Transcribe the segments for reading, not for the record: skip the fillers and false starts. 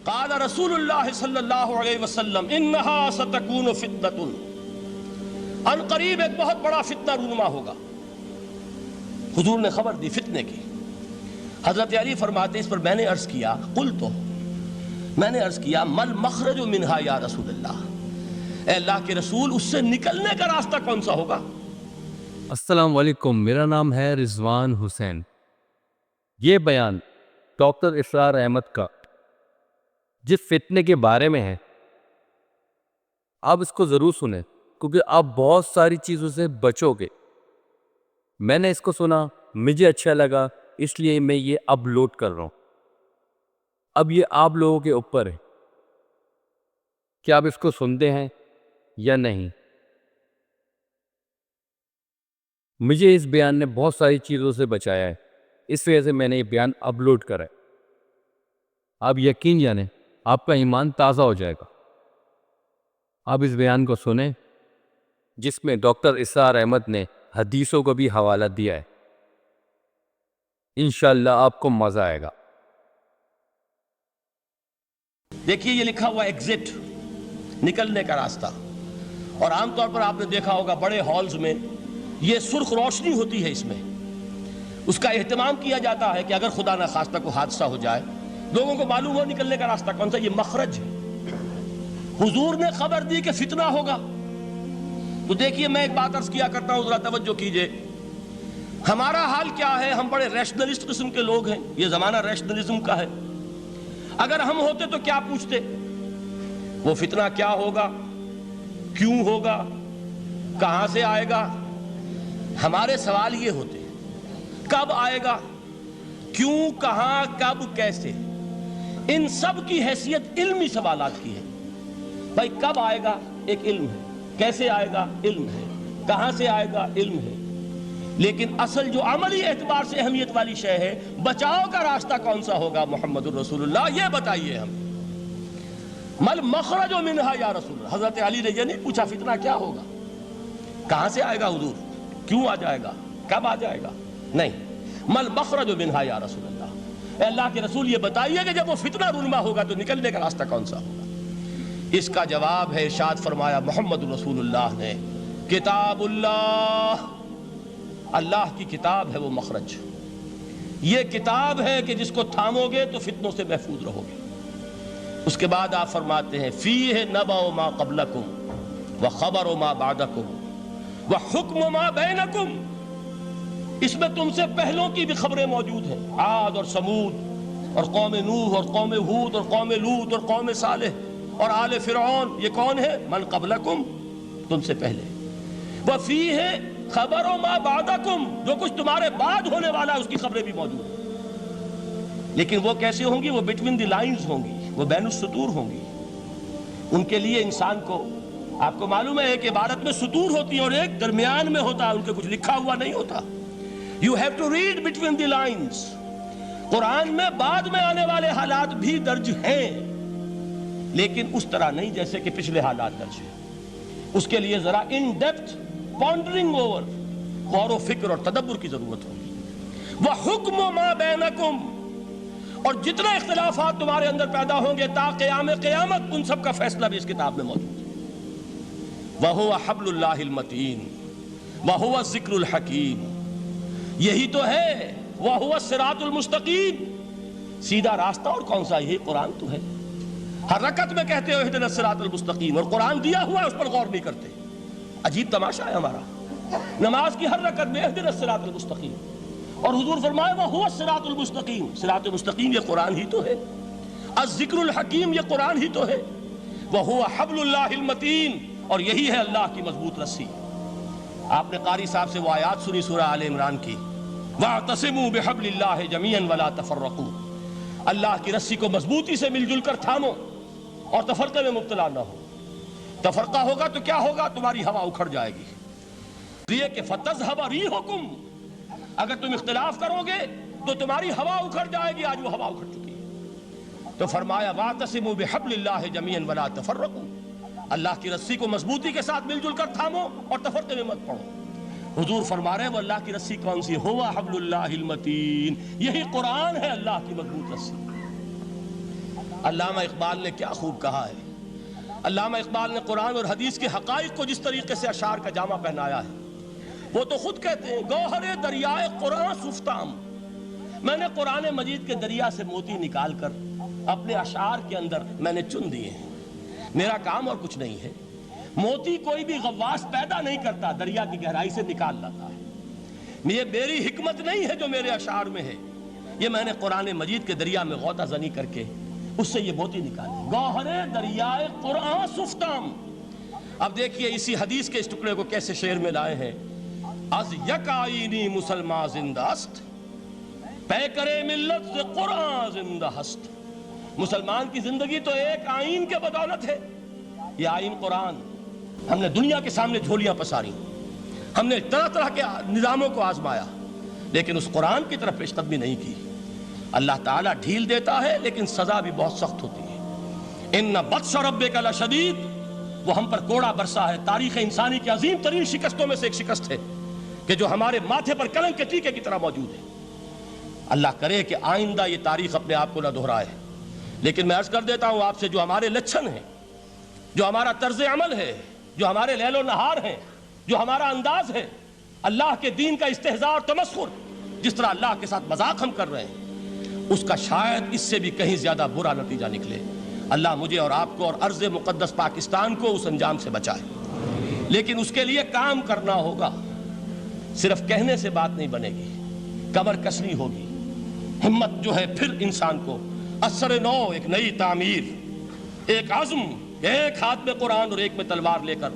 قال رسول اللہ صلی اللہ علیہ وسلم انہا ستکون فتنۃ، ان قریب ایک بہت بڑا فتنہ رونما ہوگا۔ حضور نے خبر دی فتنے کی۔ حضرت علی فرماتے اس پر میں نے عرض کیا، میں نے عرض کیا مل مخرج منہا یا رسول اللہ، اے اللہ کے رسول اس سے نکلنے کا راستہ کون سا ہوگا؟ السلام علیکم، میرا نام ہے رضوان حسین۔ یہ بیان ڈاکٹر اسرار احمد کا جس فتنے کے بارے میں ہے، آپ اس کو ضرور سنیں کیونکہ آپ بہت ساری چیزوں سے بچو گے۔ میں نے اس کو سنا، مجھے اچھا لگا، اس لیے میں یہ اپلوڈ کر رہا ہوں۔ اب یہ آپ لوگوں کے اوپر ہے کہ آپ اس کو سنتے ہیں یا نہیں۔ مجھے اس بیان نے بہت ساری چیزوں سے بچایا ہے، اس وجہ سے میں نے یہ بیان اپلوڈ کرا ہے۔ آپ یقین جانیں آپ کا ایمان تازہ ہو جائے گا۔ آپ اس بیان کو سنیں جس میں ڈاکٹر اسرار احمد نے حدیثوں کو بھی حوالہ دیا ہے۔ انشاءاللہ آپ کو مزہ آئے گا۔ دیکھیے یہ لکھا ہوا ایگزٹ، نکلنے کا راستہ، اور عام طور پر آپ نے دیکھا ہوگا بڑے ہالز میں یہ سرخ روشنی ہوتی ہے، اس میں اس کا اہتمام کیا جاتا ہے کہ اگر خدا نہ خواستہ کو حادثہ ہو جائے لوگوں کو معلوم ہو نکلنے کا راستہ کون سا، یہ مخرج ہے۔ حضور نے خبر دی کہ فتنہ ہوگا۔ تو دیکھیے میں ایک بات عرض کیا کرتا ہوں، ذرا توجہ کیجئے۔ ہمارا حال کیا ہے؟ ہم بڑے ریشنلسٹ قسم کے لوگ ہیں، یہ زمانہ ریشنلزم کا ہے۔ اگر ہم ہوتے تو کیا پوچھتے؟ وہ فتنہ کیا ہوگا، کیوں ہوگا، کہاں سے آئے گا؟ ہمارے سوال یہ ہوتے، کب آئے گا، کیوں، کہاں، کب، کیسے۔ ان سب کی حیثیت علمی سوالات کی ہے۔ بھائی کب آئے گا ایک علم ہے، کیسے آئے گا علم ہے، کہاں سے آئے گا علم ہے، لیکن اصل جو عملی اعتبار سے اہمیت والی شے ہے، بچاؤ کا راستہ کون سا ہوگا محمد الرسول اللہ، یہ بتائیے ہم۔ مل مخرج منہا یا رسول اللہ، حضرت علی نے یہ نہیں پوچھا فتنہ کیا ہوگا، کہاں سے آئے گا حضور، کیوں آ جائے گا، کب آ جائے گا، نہیں، مل مخرج منہا یا رسول اللہ، اے اللہ کے رسول یہ بتائیے کہ جب وہ فتنہ رونما ہوگا تو نکلنے کا راستہ کون سا ہوگا۔ اس کا جواب ہے، ارشاد فرمایا محمد رسول اللہ نے، کتاب اللہ، اللہ کی کتاب ہے وہ مخرج۔ یہ کتاب ہے کہ جس کو تھامو گے تو فتنوں سے محفوظ رہو گے۔ اس کے بعد آپ فرماتے ہیں فیہ نبأ ما قبلکم وخبر ما بعدکم وحکم ما بینکم، اس میں تم سے پہلوں کی بھی خبریں موجود ہیں، عاد اور سمود اور قوم نوح اور قوم ہود اور قوم لوط اور قوم صالح اور آل فرعون، یہ کون ہے؟ من قبلکم، تم سے پہلے۔ وفیہ خبر ما بعدکم، جو کچھ تمہارے بعد ہونے والا ہے اس کی خبریں بھی موجود ہیں، لیکن وہ کیسے ہوں گی؟ وہ بٹوین دی لائنز ہوں گی، وہ بین السطور ہوں گی۔ ان کے لیے انسان کو، آپ کو معلوم ہے ایک عبارت میں سطور ہوتی ہے اور ایک درمیان میں ہوتا ہے، ان کے کچھ لکھا ہوا نہیں ہوتا۔ You have to read between the lines۔ قرآن میں بعد میں آنے والے حالات بھی درج ہیں، لیکن اس طرح نہیں جیسے کہ پچھلے حالات درج ہیں۔ اس کے لیے ذرا ان ڈیپتھ پونڈرنگ اوور، غور و فکر اور تدبر کی ضرورت ہوگی۔ وَحُکْمُ مَا بَيْنَكُمْ، اور جتنے اختلافات تمہارے اندر پیدا ہوں گے تا قیام قیامت، ان سب کا فیصلہ بھی اس کتاب میں موجود ہے۔ وَهُوَ حَبْلُ اللَّهِ الْمَتِينُ وَهُوَ الذِّكْرُ الْحَكِيمُ، یہی تو ہے وَهُوَ الصِّرَاطُ الْمُسْتَقِيمُ، سیدھا راستہ اور کون سا؟ یہی قرآن تو ہے۔ ہر رکعت میں کہتے ہو اہدنا الصراط المستقیم، اور قرآن دیا ہوا ہے اس پر غور نہیں کرتے۔ عجیب تماشا ہے ہمارا، نماز کی ہر رکعت میں اہدنا الصراط المستقیم، اور حضور فرمائے وَهُوَ الصراط المستقیم، صراط مستقیم یہ قرآن ہی تو ہے، الذکر الحکیم یہ قرآن ہی تو ہے، وَهُوَ حبل اللہ المتین، اور یہی ہے اللہ کی مضبوط رسی۔ آپ نے قاری صاحب سے وہ آیات سنی سورہ آل عمران کی، وَاعْتَصِمُوا بِحَبْلِ اللَّهِ جَمِيعًا وَلَا تَفَرَّقُوا، اللہ کی رسی کو مضبوطی سے مل جل کر تھامو اور تفرقے میں مبتلا نہ ہو۔ تفرقہ ہوگا تو کیا ہوگا؟ تمہاری ہوا اکھڑ جائے گی۔ یہ کہ فَتَذْهَبَ رِيحُكُمْ، اگر تم اختلاف کرو گے تو تمہاری ہوا اکھڑ جائے گی، آج وہ ہوا اکھڑ چکی ہے۔ تو فرمایا وَاعْتَصِمُوا بِحَبْلِ اللَّهِ جَمِيعًا وَلَا تَفَرَّقُوا، اللہ کی رسی کو مضبوطی کے ساتھ مل جل کر تھامو اور تفرقے میں مت پڑو۔ حضور فرما رہے ہیں وہ اللہ کی رسی کون سی؟ ہوا حبل اللہ المتین، یہی قرآن ہے اللہ کی مضبوط رسی۔ علامہ اقبال نے کیا خوب کہا ہے. علامہ اقبال نے قرآن اور حدیث کے حقائق کو جس طریقے سے اشعار کا جامہ پہنایا ہے، وہ تو خود کہتے ہیں گوہر دریائے قرآن سفتام، میں نے قرآن مجید کے دریا سے موتی نکال کر اپنے اشعار کے اندر میں نے چن دیے ہیں. میرا کام اور کچھ نہیں ہے. موتی کوئی بھی غواص پیدا نہیں کرتا، دریا کی گہرائی سے نکال لاتا ہے. یہ میری حکمت نہیں ہے جو میرے اشعار میں ہے، یہ میں نے قرآن مجید کے دریا میں غوطہ زنی کر کے اس سے یہ موتی نکالی. گوہر دریائے قرآن سفتام. اب دیکھیے اسی حدیث کے اس ٹکڑے کو کیسے شعر میں لائے ہیں. از یک آئینی مسلمان زندہ است، پیکرے ملت سے قرآن زندہ ہست. مسلمان کی زندگی تو ایک آئین کے بدولت ہے، یہ آئین قرآن. ہم نے دنیا کے سامنے جھولیاں پساری، ہم نے طرح طرح کے نظاموں کو آزمایا، لیکن اس قرآن کی طرف پیش قدمی نہیں کی. اللہ تعالیٰ ڈھیل دیتا ہے لیکن سزا بھی بہت سخت ہوتی ہے. ان بطش ربک لشدید، وہ ہم پر کوڑا برسا ہے. تاریخ انسانی کی عظیم ترین شکستوں میں سے ایک شکست ہے کہ جو ہمارے ماتھے پر کلنک کے ٹیکے کی طرح موجود ہے. اللہ کرے کہ آئندہ یہ تاریخ اپنے آپ کو نہ دہرائے. لیکن میں عرض کر دیتا ہوں آپ سے، جو ہمارے لچھن ہیں، جو ہمارا طرز عمل ہے، جو ہمارے لیل و نہار ہیں، جو ہمارا انداز ہے، اللہ کے دین کا استہزاء اور تمسخر، جس طرح اللہ کے ساتھ مذاق ہم کر رہے ہیں، اس کا شاید اس سے بھی کہیں زیادہ برا نتیجہ نکلے. اللہ مجھے اور آپ کو اور ارض مقدس پاکستان کو اس انجام سے بچائے. لیکن اس کے لیے کام کرنا ہوگا. صرف کہنے سے بات نہیں بنے گی، کمر کسنی ہوگی. ہمت جو ہے پھر انسان کو اثر نو، ایک نئی تعمیر، ایک عزم، ایک ہاتھ میں قرآن اور ایک میں تلوار لے کر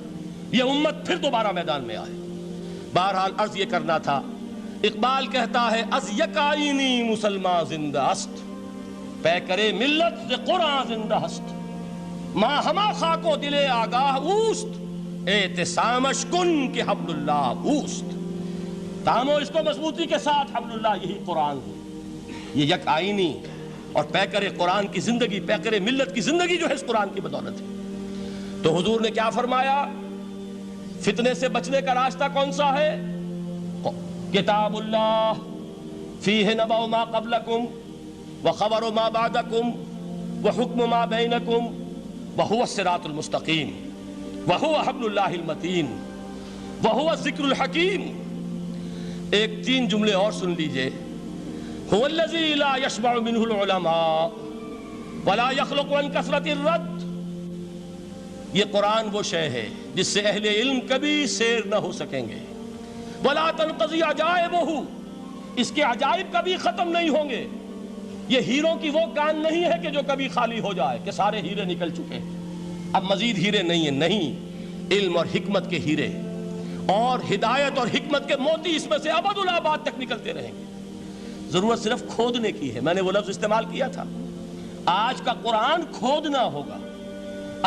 یہ امت پھر دوبارہ میدان میں آئے. بہرحال عرض یہ کرنا تھا. اقبال کہتا ہے از یک آئینی مسلمان زندہ است، پیکرے ملت سے قرآن زندہ ہست. ماں ہما خاک و دل آگاہ اوست، اعتصامش کن کہ حبل اللہ اوست. تامو اس کو مضبوطی کے ساتھ، حبل اللہ یہی قرآن ہے. یہ یک آئینی اور پیکر قرآن کی زندگی، پیکر ملت کی زندگی جو ہے اس قرآن کی بدولت ہے. تو حضور نے کیا فرمایا؟ فتنے سے بچنے کا راستہ کون سا ہے؟ کتاب اللہ فیہ نبأ ما قبلکم وخبر ما بعدکم وحکم ما بینکم وہو الصراط المستقیم وہو حبل اللہ المتین وہو الذکر الحکیم. ایک 3 جملے اور سن لیجئے. هو الذی لا یشبع منہ العلماء ولا یخلق عن کثرت الرد. یہ قرآن وہ شے ہے جس سے اہل علم کبھی سیر نہ ہو سکیں گے. ولا تنقضی عجائبہ، اس کے عجائب کبھی ختم نہیں ہوں گے. یہ ہیروں کی وہ کان نہیں ہے کہ جو کبھی خالی ہو جائے کہ سارے ہیرے نکل چکے اب مزید ہیرے نہیں ہیں. نہیں، علم اور حکمت کے ہیرے اور ہدایت اور حکمت کے موتی اس میں سے ابد الآباد تک نکلتے رہیں گے. ضرورت صرف کھودنے کی ہے. میں نے وہ لفظ استعمال کیا تھا. آج کا قرآن کھودنا ہوگا.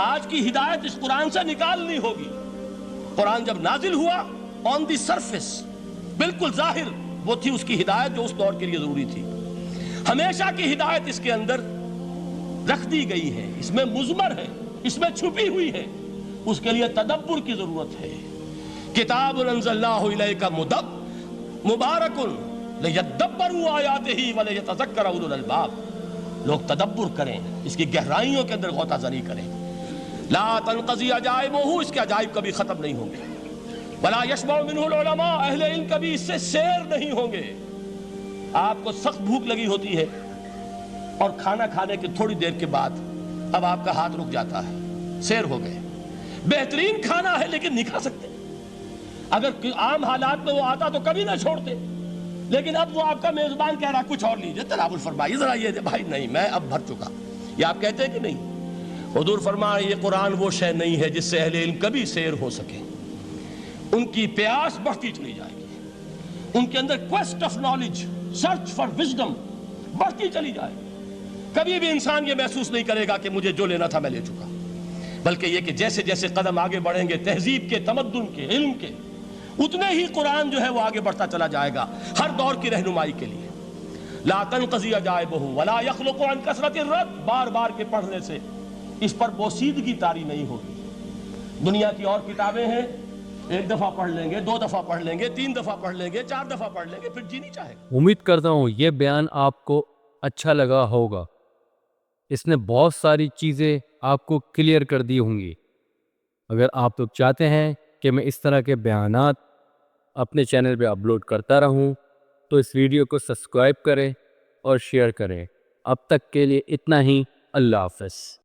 آج کی ہدایت اس قرآن سے نکالنی ہوگی. قرآن جب نازل ہوا آن دی سرفیس، بالکل ظاہر وہ تھی اس کی ہدایت جو اس دور کے لیے ضروری تھی. ہمیشہ کی ہدایت اس کے اندر رکھ دی گئی ہے، اس میں مضمر ہے، اس میں چھپی ہوئی ہے. اس کے لیے تدبر کی ضرورت ہے. کتاب انزلناہ الیک مبارک لیدبروا آیاتہ ولیتذکر اولو الالباب. لوگ تدبر کریں، اس کی گہرائیوں کے اندر غوطہ زنی کریں. لا تنقضی عجائبہ، اس کے عجائب کبھی ختم نہیں ہوں گے. ولا یشبع منہ العلماء، اہل علم کبھی اس سے سیر نہیں ہوں گے. آپ کو سخت بھوک لگی ہوتی ہے اور کھانا کھانے کے تھوڑی دیر کے بعد اب آپ کا ہاتھ رک جاتا ہے، سیر ہو گئے. بہترین کھانا ہے لیکن نہیں کھا سکتے. اگر عام حالات میں وہ آتا تو کبھی نہ چھوڑتے، لیکن اب وہ آپ کا میزبان کہہ رہا کچھ اور لیجئے، تناول فرمائیے ذرا. یہ بھائی نہیں، میں اب بھر چکا. یہ آپ کہتے ہیں کہ نہیں؟ حضور فرمائے یہ قرآن وہ شے نہیں ہے جس سے اہل علم کبھی سیر ہو سکے. ان کی پیاس بڑھتی چلی جائے گی، ان کے اندر quest of knowledge, search for wisdom بڑھتی چلی جائے. کبھی بھی انسان یہ محسوس نہیں کرے گا کہ مجھے جو لینا تھا میں لے چکا، بلکہ یہ کہ جیسے جیسے قدم آگے بڑھیں گے تہذیب کے، تمدن کے، علم کے، اتنے ہی قرآن جو ہے وہ آگے بڑھتا چلا جائے گا ہر دور کی رہنمائی کے لیے. لا تنقضی عجائبہ ولا یخلق عن کثرت الرد، بار بار کے پڑھنے سے اس پر بوسیدگی طاری نہیں ہوگی. دنیا کی اور کتابیں ہیں، 1 دفعہ پڑھ لیں گے، 2 دفعہ پڑھ لیں گے، 3 دفعہ پڑھ لیں گے، 4 دفعہ پڑھ لیں گے، پھر جی نہیں چاہے گا. امید کرتا ہوں یہ بیان آپ کو اچھا لگا ہوگا. اس نے بہت ساری چیزیں آپ کو کلیئر کر دی ہوں گی۔ اگر آپ لوگ چاہتے ہیں کہ میں اس طرح کے بیانات اپنے چینل پہ اپلوڈ کرتا رہوں تو اس ویڈیو کو سبسکرائب کریں اور شیئر کریں۔ اب تک کے لیے اتنا ہی، اللہ حافظ۔